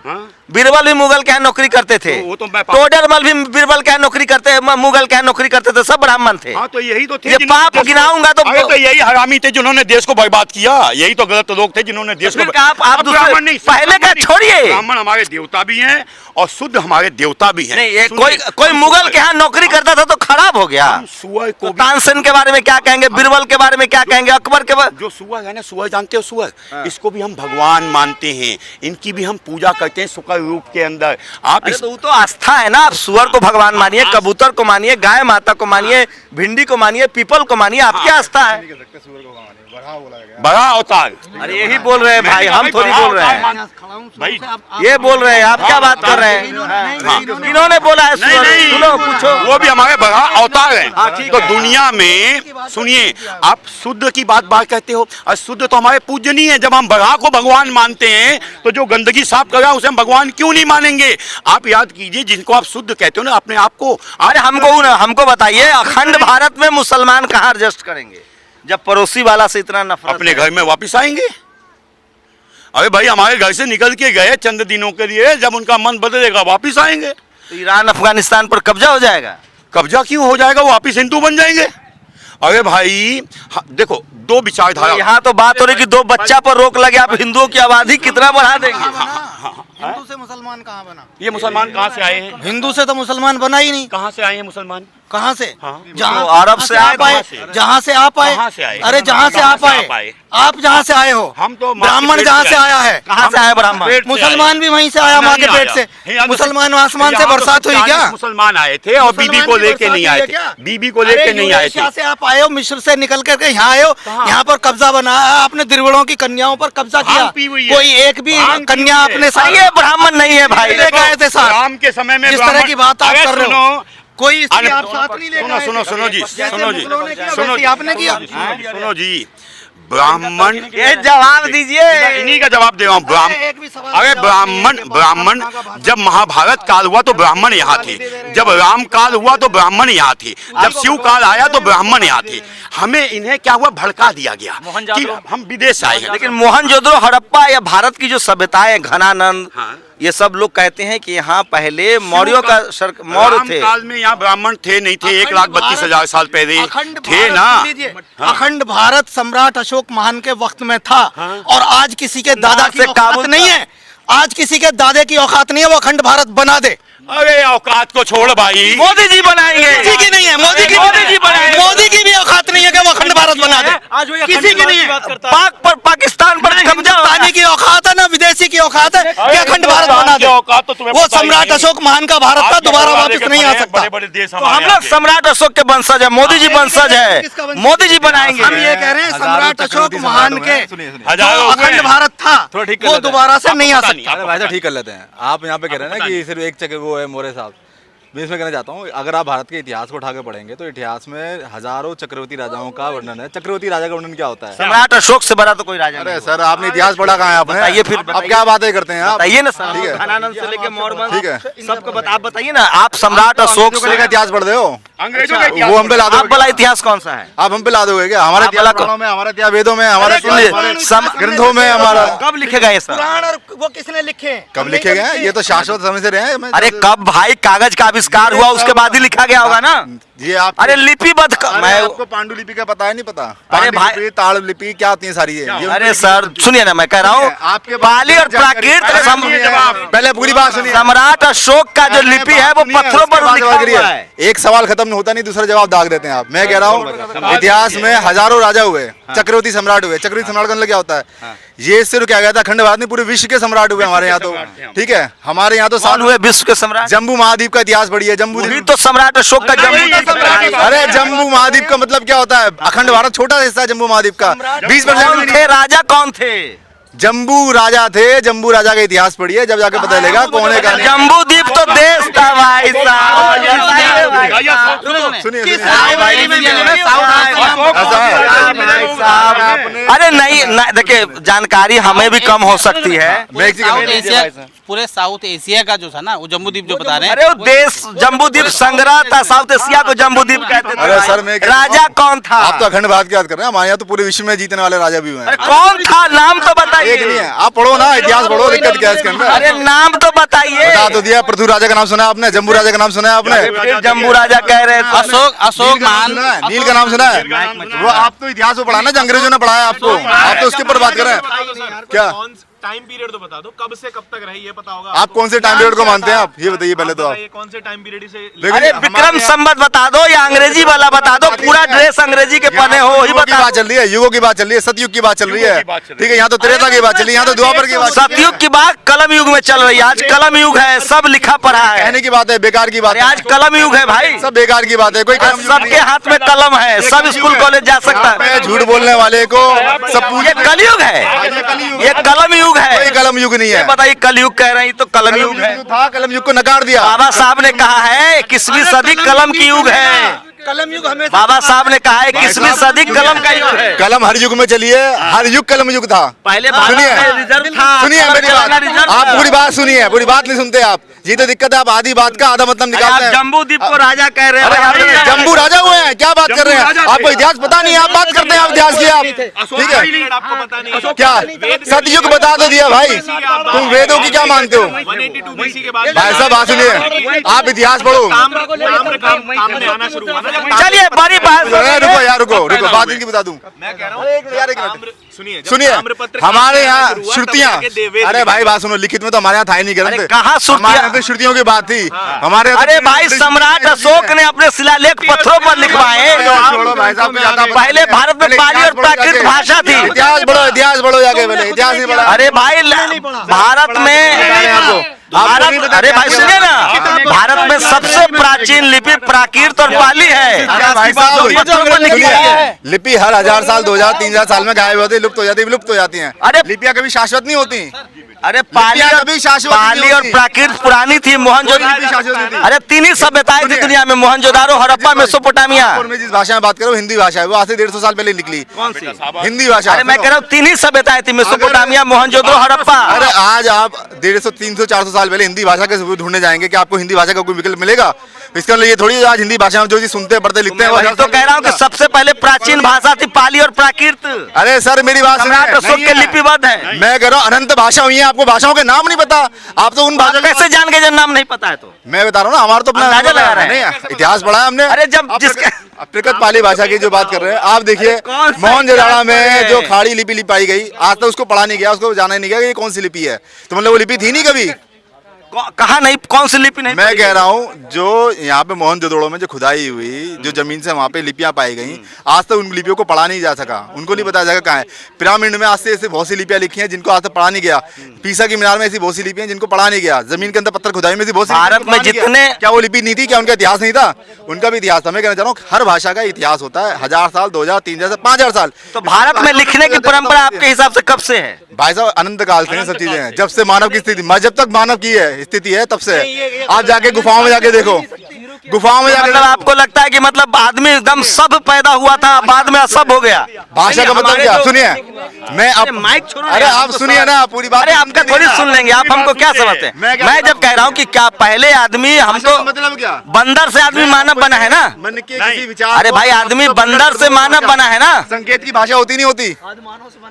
बीरबल भी मुगल के यहाँ नौकरी करते थे। टोडरमल भी बीरबल के यहाँ नौकरी करते, मुगल के यहाँ नौकरी करते थे। सब ब्राह्मण थे। हाँ, तो यही तो थे। ये पाप गिनाऊंगा तो यही हरामी थे जिन्होंने देश को बर्बाद किया। यही तो गलत लोग थे जिन्होंने देश को। आप ब्राह्मण नहीं, पहले का छोड़िए। ब्राह्मण हमारे देवता भी हैं और शुद्ध हमारे देवता भी हैं। नहीं, कोई मुगल के यहाँ नौकरी करता था तो खराब हो गया। सुअर को, तानसेन के बारे में क्या कहेंगे? बीरबल के बारे में क्या कहेंगे? अकबर के बारे? जो सुअर है ना, सुअर जानते हो? सुअर, इसको भी हम भगवान मानते हैं, इनकी भी हम पूजा करते हैं शुक्र रूप के अंदर। आप तो वो तो आस्था है ना। आप सुअर को भगवान मानिए, कबूतर को मानिए, गाय माता को मानिए, भिंडी को मानिए, पीपल को मानिए, आपकी आस्था है। बड़ा अवतार। अरे यही बोल रहे हैं भाई, हम थोड़ी बोल रहे हैं भाई, ये बोल रहे हैं। आप क्या बात कर रहे हैं? इन्होंने बोला है। सुनो, पूछो। वो भी हमारे बड़ा अवतार हैं। तो दुनिया में सुनिए, आप शुद्ध की बात कहते हो, और शुद्ध तो हमारे पूजनीय है। जब हम बड़ा को भगवान मानते हैं तो जो गंदगी साफ कर रहा है उसे हम भगवान क्यों नहीं मानेंगे? आप याद कीजिए, जिनको आप शुद्ध कहते हो ना अपने आप को। अरे हमको बताइए, अखंड भारत में मुसलमान कहाँ एडजस्ट करेंगे जब पड़ोसी वाला से इतना नफरत? अपने घर में वापस आएंगे। अरे भाई, हमारे घर से निकल के गए चंद दिनों के लिए, जब उनका मन बदलेगा वापस आएंगे। तो ईरान अफगानिस्तान पर कब्जा हो जाएगा? कब्जा क्यों हो जाएगा? वो वापस हिंदू बन जाएंगे। अरे भाई, देखो, दो विचारधारा। यहाँ तो बात हो रही कि 2 बच्चा पर रोक लगे, आप हिंदुओं की आबादी कितना बढ़ा देंगे? हिंदू से मुसलमान कहाँ बना? ये मुसलमान कहाँ से आए हैं? हिंदू से तो मुसलमान बना ही नहीं। कहाँ से आए हैं मुसलमान? कहाँ से? जहाँ अरब से आए, जहाँ से आप आए। अरे जहाँ से आप आए, आप जहाँ से आए हो। हम तो ब्राह्मण जहाँ से आया है। कहाँ से आए ब्राह्मण? मुसलमान भी वहीं से आया, माँ के पेट से। मुसलमान आसमान से बरसात हुई क्या? मुसलमान आए थे और बीबी को लेके नहीं आए थे। बीबी को लेके नहीं आए थे। से आप आए हो, मिस्र से निकल करके यहाँ आए हो। यहाँ पर कब्जा बनाया आपने, द्रिविड़ों की कन्याओं पर कब्जा किया। कोई एक भी कन्या अपने साथ, ये ब्राह्मण नहीं है भाई। गए थे साथ। राम के समय में जिस तरह की बात आप कर रहे हो, कोई आप साथ नहीं ले गए। सुनो जी, आपने किया। सुनो जी, ब्राह्मण, ये जवाब दीजिए। इन्हीं का जवाब दे रहा हूँ। अरे ब्राह्मण जब महाभारत काल हुआ तो ब्राह्मण यहाँ थे। जब राम काल हुआ तो ब्राह्मण यहाँ थे। जब शिव काल आया तो ब्राह्मण यहाँ थे। हमें इन्हें क्या हुआ, भड़का दिया गया कि हम विदेश आए हैं। लेकिन मोहनजोदड़ो, हड़प्पा या भारत की जो सभ्यताएं, घनानंद, ये सब लोग कहते हैं कि यहाँ पहले मौर्यों का मौर्य थे। काल में यहाँ ब्राह्मण थे नहीं थे, 1,32,000 साल पहले थे ना। अखंड भारत सम्राट अशोक महान के वक्त में था, और आज किसी के दादा की औकात नहीं है, आज किसी के दादे की औकात नहीं है वो अखंड भारत बना दे। अरे औकात को छोड़ भाई, मोदी जी बनाएंगे। किसी की नहीं है, मोदी की बनाएंगे। मोदी की भी औकात नहीं है कि वो अखंड भारत बना दे, किसी की नहीं है। पाकिस्तान पर कब्जा हिंदुस्तानी की औकात है ना विदेशी की औकात है कि अखंड भारत बना दे। वो सम्राट अशोक महान का भारत था, दोबारा वापस नहीं आ सकता। बड़े देश तो हम लोग सम्राट अशोक के वंशज है, मोदी जी वंशज है, मोदी जी बनाएंगे। हम ये कह रहे हैं सम्राट अशोक महान के हजारों जो अखंड भारत था वो दोबारा से नहीं आ सकता। अरे भाई साहब ठीक कर लेते हैं। आप यहाँ पे कह रहे हैं ना कि सिर्फ एक चक्र वो है मौर्य साहब। मैं इसमें कहना चाहता हूँ, अगर आप भारत के इतिहास को उठा के पढ़ेंगे तो इतिहास में हजारों चक्रवर्ती राजाओं का वर्णन है। चक्रवर्ती राजा का वर्णन क्या होता है? सम्राट अशोक से बड़ा तो कोई राजा नहीं। अरे सर आपने इतिहास पढ़ा कहाँ है आपने? बताइए फिर, अब क्या बातें करते हैं आप? बताइए ना सर, ठीक है। घनानंद से लेके मौर्य वंश, ठीक है। सबको आप बताइए ना। आप सम्राट अशोक को लेकर इतिहास पढ़ रहे हो? अंग्रेजों का वो हम पे ला आप दोगे? वाला इतिहास कौन सा है? आप हम पे ला दोगे क्या? हमारे आप इतिहास वाला पुराणों में, हमारे इतिहास वेदों में, हमारे ग्रंथों में हमारा कब लिखे गए सर? पुराण और वो किसने लिखे? कब लिखे गए हैं? ये तो शाश्वत समय से रहे हैं। अरे कब भाई कागज का आविष्कार हुआ उसके बाद ही लिखा गया होगा ना। ये आप अरे लिपिबद्ध मैं आपको पांडुलिपि का पता है? नहीं पता? अरे भाई- पांडुलिपि, ताड़लिपि क्या होती है सारी ये अरे सर सुनिए ना, मैं कह रहा हूँ आपके पाली और प्राकृत पहले पूरी बात सुनिए। सम्राट अशोक का जो लिपि है वो पत्थरों पर लिखा हुआ है। एक सवाल खत्म नहीं होता, नहीं दूसरा जवाब दाग देते हैं आप। मैं कह रहा हूँ इतिहास में हजारों राजा हुए, चक्रवर्ती सम्राट हुए। चक्रवर्ती सम्राट का मतलब क्या होता है? ये सिर्फ क्या गया था, अखंड भारत नहीं पूरे विश्व के सम्राट हुए हमारे यहाँ तो। ठीक है, हमारे यहाँ तो कौन हुए विश्व के सम्राट? जम्बू महाद्वीप का इतिहास पढ़िए। जम्बू वही तो सम्राट अशोक का जम्बू। अरे जम्बू महाद्वीप का मतलब क्या होता है? अखंड भारत छोटा हिस्सा है जम्बू महाद्वीप का। 20% थे राजा कौन थे? जम्बू राजा थे। जम्बू राजा का इतिहास पढ़िए, जब जाके पता चलेगा कौन है का नहीं। जम्बू द्वीप तो देश था भाई साहब। सुनिए अरे नहीं देखिए, जानकारी हमें भी कम हो सकती है। साउथ एशिया, पूरे साउथ एशिया का जो था ना वो जम्बू द्वीप जो बता रहे हैं। अरे वो देश जम्बू द्वीप संग्रह था, साउथ एशिया को जम्बू द्वीप कहते थे। अरे सर मैं राजा कौन था? आप तो अखंड भारत की बात कर रहे हैं, हमारे यहाँ तो पूरे विश्व में जीतने वाले राजा भी हुए हैं। कौन था? नाम तो बताइए। एक नहीं है, आप पढ़ो ना इतिहास पढ़ो, दिक्कत क्या है इसके अंदर? अरे नाम तो बताइए। बता तो दिया। पृथ्वी राजा का नाम सुना है आपने? जम्बू राजा का नाम सुना है आपने? फिर जम्बू राजा कह रहे थे। अशोक महान, नील का नाम सुना है? वो आप तो इतिहास में पढ़ा ना, जो अंग्रेजों ने पढ़ाया आपको। आप तो उसके ऊपर बात कर रहे हैं क्या? टाइम पीरियड तो बता दो, कब से कब तक रही ये पता होगा। आप कौन से टाइम पीरियड को मानते हैं? आप ये बताइए पहले तो। आप कौन से टाइम पीरियड से? अरे विक्रम संवत बता दो या अंग्रेजी वाला बता दो, पूरा ड्रेस अंग्रेजी के पहने हो वही युगों की बता। बात चल रही है, युगों की बात चल रही है, सतयुग की बात चल रही है। ठीक है, यहाँ तो त्रेता की बात चल रही है, यहाँ तो द्वापर की बात। सतयुग की बात कलम युग में चल रही है। आज कलम युग है, सब लिखा पढ़ा है। कहने की बात है, बेकार की बात अरे आज कलम युग है भाई, सब बेकार की बात है। कोई आज सबके हाथ में कलम है, सब स्कूल कॉलेज जा सकता है। झूठ बोलने वाले को सब ये कलयुग है, ये कलम युग है। कोई कलम युग नहीं है। बताइए कलयुग कह रहे हैं तो कलम युग है। था, कलम युग को नकार दिया। बाबा साहब ने कहा है 21वीं सदी कलम की युग है। कलम युग हमें बाबा साहब ने कहा है 21वीं सदी कलम का युग है। कलम हर युग में चलिए, हर युग कलम युग था। पहले सुनिए, रिजर्व था, सुनिए मेरी बात। आप पूरी बात सुनिए, पूरी बात नहीं सुनते आप। ये तो दिक्कत है, आप आधी बात का आधा मतलब निकालते हैं। जम्बू द्वीप को राजा कह रहे अरे हैं। जम्बू राजा हुए हैं, क्या बात कर रहे हैं? आपको इतिहास पता नहीं है, आप बात करते हैं आप इतिहास की। आप ठीक है, आपको पता नहीं क्या सतयुग बता तो दिया भाई। तुम वेदों की क्या मानते हो? 182 BC के बाद भाई साहब बात सुनिए, आप इतिहास पढ़ो। ताम्र आना शुरू हुआ ना। चलिए बड़ी बात। रुको यार, रुको बात इनकी बता दूं। मैं कह रहा हूँ सुनिए, हमारे यहाँ श्रुतियाँ। अरे भाई बात सुनो, लिखित में तो हमारे यहाँ था ही नहीं ग्रंथ। कहाँ हमारे यहाँ तो श्रुतियों की बात थी हमारे। अरे भाई सम्राट अशोक ने अपने शिलालेख पत्थरों पर लिखवाए। छोड़ो भाई साहब, पहले भारत में पाली और प्राकृत भाषा थी। इतिहास बढ़ो जाके पहले। इतिहास नहीं पढ़ा। अरे भाई भारत में अरे भाई सुनिए ना, भारत में सबसे प्राचीन लिपि प्राकृत और पाली है। भाई साहब लिपि हर 1000 साल 2000 3000 साल में गायब होती, लुप्त हो जाती हैं। अरे लिपियां कभी शाश्वत नहीं होती। अरे पाली और प्राकृत पुरानी थी। मोहनजोदारो, अरे 3 ही सभ्यताएं थी दुनिया में, मोहनजोदारो, हड़प्पा, मेसोपोटामिया। मैं जिस भाषा में बात कर रहा हूँ हिंदी भाषा है, वो आज से 150 साल पहले निकली। कौन सी हिंदी भाषा? अरे मैं कह रहा हूँ 3 ही सभ्यताएं थी, मेसोपोटामिया, मोहनजोदारो, हड़प्पा। अरे आज आप 150 300 400 साल पहले हिंदी भाषा के सबूत ढूंढने जाएंगे कि आपको हिंदी भाषा का कोई विकल्प मिलेगा? तो इसका मतलब ये थोड़ी आज हिंदी भाषा में जो चीज सुनते हैं पढ़ते लिखते हैं वही तो कह रहा हूँ कि सबसे पहले प्राचीन भाषा थी पाली और प्राकृत। अरे सर मेरी बात सम्राट अशोक के लिपिबद्ध है। मैं कह रहा हूँ अनंत भाषा हुई है, आपको भाषाओं के नाम नहीं पता। आप तो उन भाषा कैसे जान के जब नाम नहीं पता है तो मैं बता रहा हूँ ना, हमारा तो अपना अंदाजा लगा रहे हैं। नहीं, इतिहास पढ़ा है हमने। अरे जब जिसके प्रकृत पाली भाषा की जो बात कर रहे हैं आप देखिए, कौन सा मोहनजोदड़ो में है? जो खाड़ी लिपि लिपाई गई आज तक उसको पढ़ा नहीं गया, उसको जाना नहीं गया कि ये कौन सी लिपि है। तो मतलब वो लिपि थी नहीं कभी। कहा नहीं, कौन सी लिपि नहीं? मैं कह रहा हूँ जो यहाँ पे मोहनजोदड़ो में जो खुदाई हुई, जो जमीन से वहाँ पे लिपियाँ पाई गई, आज तक उन लिपियों को पढ़ा नहीं जा सका, उनको नहीं बताया जाएगा कहाँ है। पिरामिड में आज से ऐसे बहुत सी लिपियाँ लिखी हैं जिनको आज तक पढ़ा नहीं गया। पीसा की मीनार में ऐसी बहुत सी लिपियाँ जिनको पढ़ा नहीं गया। जमीन के अंदर पत्थर खुदाई में ऐसी बहुत सी भारत में जितने, क्या वो लिपि नहीं थी? क्या उनका इतिहास नहीं था? उनका भी इतिहास था। मैं कहना चाह रहा हूँ हर भाषा का इतिहास होता है, 1000 साल, 2000, 3000, 5000 साल। तो भारत में लिखने की परंपरा आपके हिसाब से कब से है? भाई साहब अनंत काल से सब चीजें हैं, जब से मानव की स्थिति, जब तक मानव की है स्थिति है तब से। आप जाके गुफाओं में जाके देखो, गुफाओं में जाके मतलब आपको लगता है कि मतलब आदमी एकदम सब पैदा हुआ था, बाद में सब हो गया? भाषा का मतलब क्या? सुनिए, मैं अब माइक छोड़ो। अरे आप सुनिए ना पूरी बात। अरे आपका थोड़ी सुन लेंगे, आप हमको क्या समझते हैं? मैं जब कह रहा हूँ कि क्या पहले आदमी, हमको मतलब क्या? बंदर से आदमी मानव बना है ना? मन के किसी विचार, अरे भाई आदमी बंदर से मानव बना है ना? संकेत की भाषा होती नहीं होती?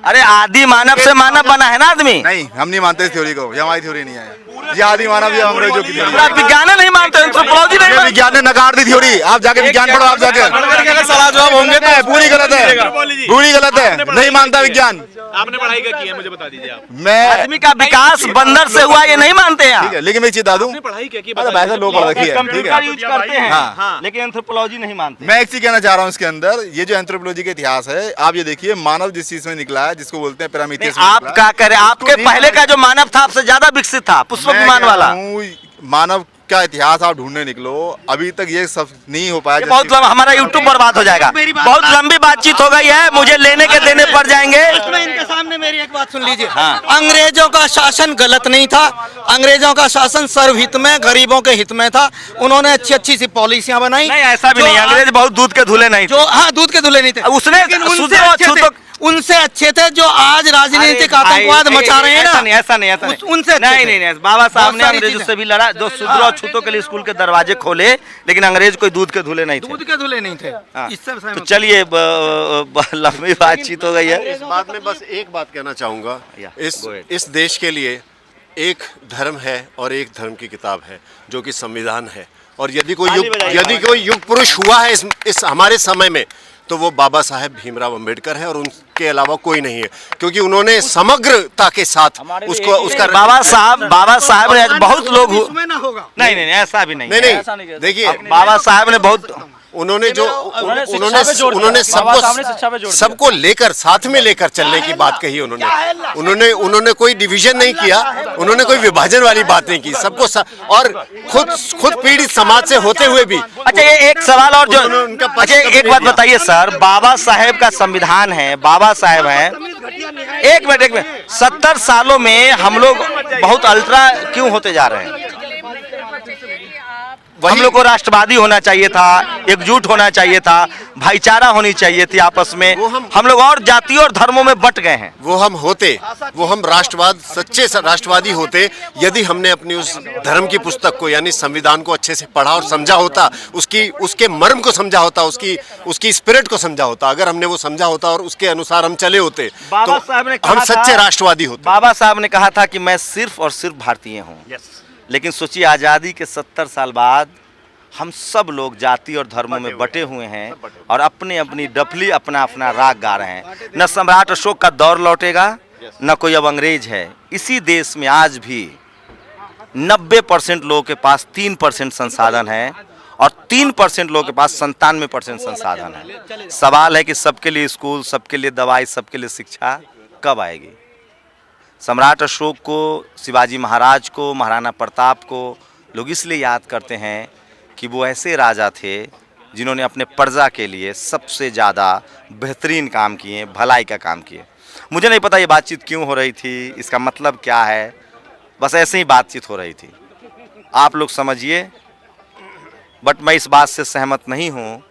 अरे आदि मानव से मानव बना है ना आदमी? नहीं, हम नहीं मानते इस थ्योरी को, ये हमारी थ्योरी नहीं है। ये आदि मानव ये अंग्रेजों की थ्योरी। आप विज्ञान नहीं मानते, एंथ्रोपोलॉजी नहीं मानते? विज्ञान ने नकार दी थ्योरी। आप जाके विज्ञान पढ़ो, आप जाके सलाह जवाब होंगे तो पूरी गलत है, पूरी गलत है, नहीं मानता विज्ञान। आपने पढ़ाई क्या की है मुझे बता दीजिए आप। मैं आदमी का विकास बंदर से हुआ ये नहीं मानते हैं? ठीक है, लेकिन मैं एक चीज बता दूं, पढ़ाई क्या की? अरे भाई साहब लो पढ़ रखी है, ठीक कंप्यूटर है। यूज करते हैं हाँ। लेकिन एंथ्रोपोलॉजी नहीं मानते। मैं एक चीज कहना चाह रहा हूँ इसके अंदर, ये जो एंथ्रोपोलॉजी का इतिहास है, आप ये देखिए मानव जिस चीज में निकला है, जिसको बोलते हैं पिरामिथियस में आप निकला है। क्या करें? आपके पहले का जो मानव था आपसे ज्यादा विकसित था, पुष्पक मैं विमान कह वाला। रहा हूँ, मानव का इतिहास आप ढूंढने निकलो, अभी तक ये सब नहीं हो पाया। बहुत हमारा यूट्यूब बर्बाद हो जाएगा। बहुत लंबी बातचीत हो गई है, मुझे लेने के देने पड़ जाएंगे। इसमें इनके सामने मेरी एक बात सुन लीजिए। हाँ। अंग्रेजों का शासन गलत नहीं था, अंग्रेजों का शासन सर्वहित में, गरीबों के हित में था। उन्होंने अच्छी अच्छी सी पॉलिसियां बनाई। नहीं ऐसा भी नहीं, अंग्रेज बहुत दूध के धुले नहीं थे। जो हाँ दूध के धुले नहीं थे, उसने लेकिन उनसे शूद्र और अच्छे थे, छूतों- उनसे अच्छे थे जो आज राजनीतिक अरे भाई, आतंकवाद मचा रहे हैं ना। ऐसा नहीं, ऐसा नहीं, ऐसा नहीं। उनसे अच्छे नहीं थे। नहीं, बाबा साहब बहुत ने सारी अंग्रेजों चीजें। से भी लड़ा, जो शूद्र और छूतों के लिए स्कूल के दरवाजे खोले, लेकिन अंग्रेज कोई दूध के धुले नहीं थे। दूध के धुले नहीं थे। हाँ। इससे सहमत तो हूं। चलिए लंबी बातचीत हो गई है। इस बात में बस एक बात कहना चाहूँगा, Yeah, इस go ahead. इस देश के लिए एक धर्म है और एक धर्म की किताब है जो कि संविधान है। और यदि कोई युग पुरुष हुआ है इस हमारे समय में, तो वो बाबा साहेब भीमराव अंबेडकर है और उनके अलावा कोई नहीं है, क्योंकि उन्होंने समग्रता के साथ उसका बाबा साहब ने बहुत लोग इसमें ना होगा। नहीं नहीं ऐसा भी नहीं है। नहीं देखिए, बाबा साहब ने बहुत उन्होंने उन्होंने शिक्षा पे जोर दिया। सबको लेकर साथ में लेकर चलने की बात कही उन्होंने कोई डिवीजन नहीं किया, उन्होंने कोई विभाजन वाली बात नहीं की, सबको और खुद पीड़ित समाज से होते हुए भी। अच्छा ये एक सवाल और जो, उनका पक्ष अच्छा एक बात बताइए सर, बाबा साहेब का संविधान है, बाबा साहेब हैं, एक मिनट 70 सालों में हम लोग बहुत अल्ट्रा क्यों होते जा रहे हैं? हम लोग को राष्ट्रवादी होना चाहिए था, एकजुट होना चाहिए था, भाईचारा होनी चाहिए थी आपस में। हम लोग और जातियों और धर्मों में बट गए हैं। वो हम सच्चे राष्ट्रवादी होते यदि हमने अपनी उस धर्म की पुस्तक को यानी संविधान को अच्छे से पढ़ा और समझा होता, उसके मर्म को समझा होता, उसकी स्पिरिट को समझा होता। अगर हमने वो समझा होता और उसके अनुसार हम चले होते तो हम सच्चे राष्ट्रवादी होते। बाबा साहब ने कहा था कि मैं सिर्फ और सिर्फ भारतीय हूँ। लेकिन सोचिए आज़ादी के 70 साल बाद हम सब लोग जाति और धर्मों में बटे हुए हैं और अपनी अपनी डफली अपना अपना राग गा रहे हैं। न सम्राट अशोक का दौर लौटेगा, न कोई अब अंग्रेज है। इसी देश में आज भी 90% लोगों के पास 3% संसाधन है और 3% लोगों के पास 97% संसाधन है। सवाल है कि सबके लिए स्कूल, सबके लिए दवाई, सबके लिए शिक्षा कब आएगी? सम्राट अशोक को, शिवाजी महाराज को, महाराणा प्रताप को लोग इसलिए याद करते हैं कि वो ऐसे राजा थे जिन्होंने अपने प्रजा के लिए सबसे ज़्यादा बेहतरीन काम किए, भलाई का काम किए। मुझे नहीं पता ये बातचीत क्यों हो रही थी, इसका मतलब क्या है, बस ऐसे ही बातचीत हो रही थी, आप लोग समझिए। बट मैं इस बात से सहमत नहीं हूँ।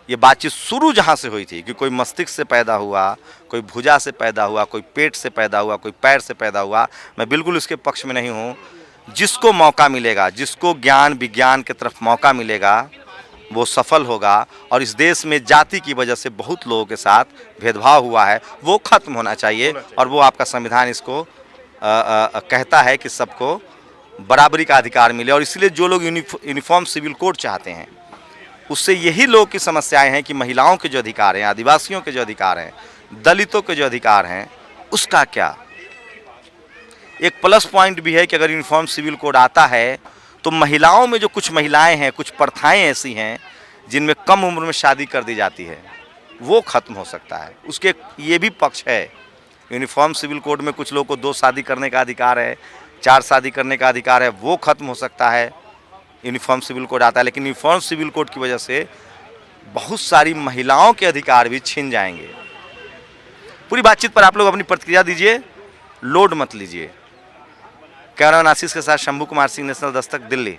ये बातचीत शुरू जहाँ से हुई थी कि कोई मस्तिष्क से पैदा हुआ, कोई भुजा से पैदा हुआ, कोई पेट से पैदा हुआ, कोई पैर से पैदा हुआ, मैं बिल्कुल इसके पक्ष में नहीं हूँ। जिसको मौका मिलेगा, जिसको ज्ञान विज्ञान की तरफ मौका मिलेगा, वो सफल होगा। और इस देश में जाति की वजह से बहुत लोगों के साथ भेदभाव हुआ है, वो खत्म होना चाहिए। और वो आपका संविधान इसको कहता है कि सबको बराबरी का अधिकार मिले। और इसलिए जो लोग यूनिफॉर्म सिविल कोड चाहते हैं, उससे यही लोग की समस्याएं हैं कि महिलाओं के जो अधिकार हैं, आदिवासियों के जो अधिकार हैं, दलितों के जो अधिकार हैं, उसका क्या। एक प्लस पॉइंट भी है कि अगर यूनिफॉर्म सिविल कोड आता है तो महिलाओं में जो कुछ महिलाएं हैं, कुछ प्रथाएं ऐसी हैं जिनमें कम उम्र में शादी कर दी जाती है, वो खत्म हो सकता है। उसके ये भी पक्ष है। यूनिफॉर्म सिविल कोड में कुछ लोगों को 2 शादी करने का अधिकार है, 4 शादी करने का अधिकार है, वो खत्म हो सकता है। यूनिफॉर्म सिविल कोड आता है, लेकिन यूनिफॉर्म सिविल कोड की वजह से बहुत सारी महिलाओं के अधिकार भी छिन जाएंगे। पूरी बातचीत पर आप लोग अपनी प्रतिक्रिया दीजिए, लोड मत लीजिए। कैमरामैन आशीष के साथ शंभू कुमार सिंह, नेशनल दस्तक, दिल्ली।